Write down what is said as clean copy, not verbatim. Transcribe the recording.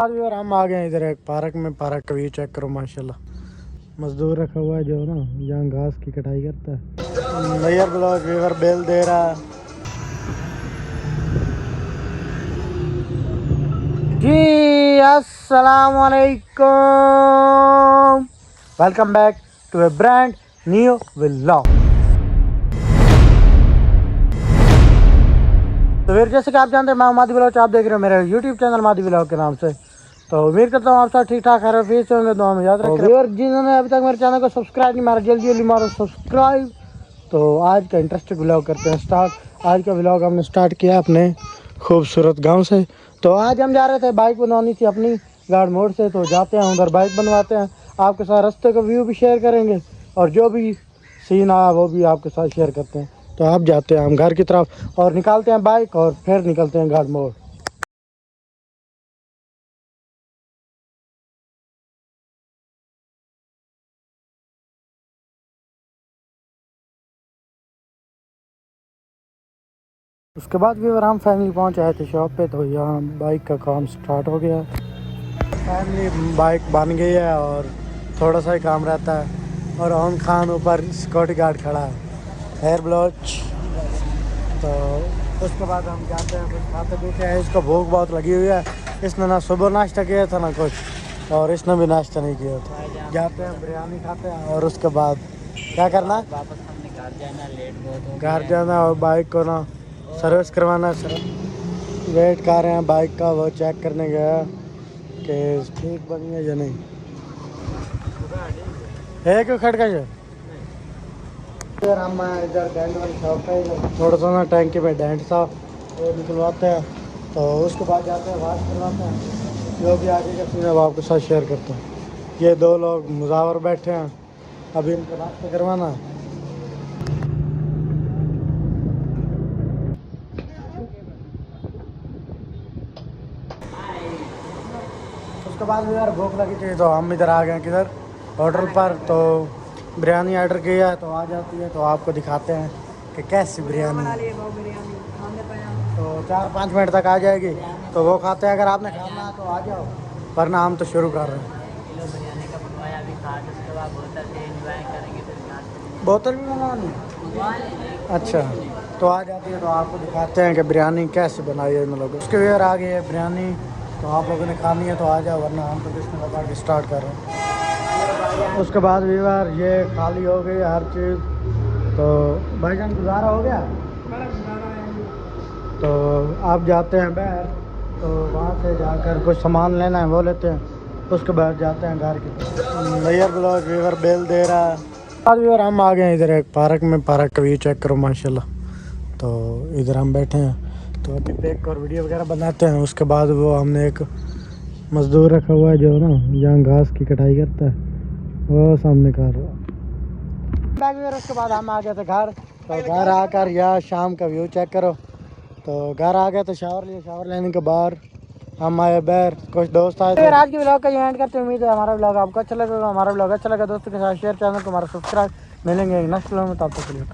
आज भी और हम आ गए हैं इधर एक पार्क में। पार्क का व्यू चेक करो माशाल्लाह। मजदूर रखा हुआ है जो ना यहाँ घास की कटाई करता है। भैया ब्लॉक वीवर बेल दे रहा है जी। अस्सलाम वालेकुम, welcome back to a brand new vlog. तो फिर जैसे कि आप जानते हैं मैं मादी व्लॉग, आप देख रहे हो मेरे यूट्यूब चैनल मादी व्लॉग के नाम से। तो उम्मीद करता हूँ आप सब ठीक ठाक है, फिर से होंगे तो हम याद रखें। और जिन्होंने अभी तक मेरे चैनल को सब्सक्राइब नहीं मारा, जल्दी जल्दी मारो सब्सक्राइब। तो आज का इंटरेस्टिंग व्लॉग करते हैं स्टार्ट। आज का व्लॉग हमने स्टार्ट किया अपने खूबसूरत गांव से। तो आज हम जा रहे थे, बाइक बनवानी थी अपनी गाड़ मोड़ से। तो जाते हैं उधर बाइक बनवाते हैं, आपके साथ रास्ते का व्यू भी शेयर करेंगे और जो भी सीन आया वो भी आपके साथ शेयर करते हैं। तो आप जाते हैं हम घर की तरफ और निकालते हैं बाइक और फिर निकलते हैं गाड़ मोड़। उसके बाद भी हम फैमिली पहुंच आए थे शॉप पे। तो यहाँ बाइक का काम स्टार्ट हो गया। फैमिली बाइक बन गई है और थोड़ा सा ही काम रहता है। और ऑन खान ऊपर सिक्योरिटी गार्ड खड़ा है, हेयर ब्लॉच। तो उसके बाद हम जाते हैं कुछ खाते पीते हैं। इसको भूख बहुत लगी हुई है, इसने ना सुबह नाश्ता किया था ना कुछ, और इसने भी नाश्ता नहीं किया था। जाते हैं बिरयानी खाते हैं और उसके बाद क्या करना है, वापस हमने घर जाना, लेट बहुत हो गया, घर जाना और बाइक को ना सर्विस करवाना। वेट कर रहे हैं बाइक का, वो चेक करने गया कि ठीक बनी है या नहीं है। क्यों खटका जो फिर हम इधर डेंट वाली शॉप पे थोड़ा सा ना टैंकी में डेंट था वो निकलवाते हैं। तो उसके बाद जाते हैं वाश करवाते हैं। जो भी आगे का सीन है वो आपके साथ शेयर करते हैं। ये दो लोग मुजावर बैठे हैं, अभी इनको नाश्ता करवाना है। उसके बाद भी यार भूख लगी थी तो हम इधर आ गए किधर होटल पर। तो बिरयानी ऑर्डर किया है तो आ जाती है, तो आपको दिखाते हैं कि कैसी बिरयानी है। तो 4-5 मिनट तक आ जाएगी तो वो खाते हैं। अगर आपने खाना है तो आ जाओ, वरना हम तो शुरू कर रहे हैं। बिरयानी का बनवाया भी था, उसके बाद बोतल से एंजॉय करेंगे। बोतल भी मंगवानी? अच्छा, तो आ जाती है तो आपको दिखाते हैं कि बिरयानी कैसे बनाई है इन लोगों। उसके फिर आ गई है बिरयानी, तो आप लोगों ने खानी है तो आ जाओ, वरना हम तो बिस्मिल्लाह लगा के स्टार्ट कर रहे हैं। उसके बाद व्यूअर ये खाली हो गई हर चीज़। तो भाईजान गुजारा हो गया, तो आप जाते हैं बाहर, तो वहाँ से जाकर कुछ सामान लेना है वो लेते हैं। उसके बाद जाते हैं घर की। भैया ब्लॉक व्यूअर बेल दे रहा है। आज व्यूअर हम आ गए हैं इधर एक पार्क में। पार्क का व्यू चेक करो माशाल्लाह। तो इधर हम बैठे हैं, तो अभी देख कर वीडियो वगैरह बनाते हैं। उसके बाद वो हमने एक मजदूर रखा हुआ है जो ना यहाँ घास की कटाई करता है, वो सामने कर रहा है। उसके बाद हम आ गए थे घर। तो घर आकर यहाँ शाम का व्यू चेक करो। तो घर आ गए तो शावर लिया, शावर लेने के बाद हम आए बाहर, कुछ दोस्त आए थे। आज के व्लॉग का एंड करते हैं। उम्मीद है हमारा व्लॉग आपको अच्छा लगा। हमारा व्लॉग अच्छा लगा दोस्तों के साथ शेयर, चैनल को हमारा सब्सक्राइब। मिलेंगे नेक्स्ट व्लॉग में, तब तक के लिए।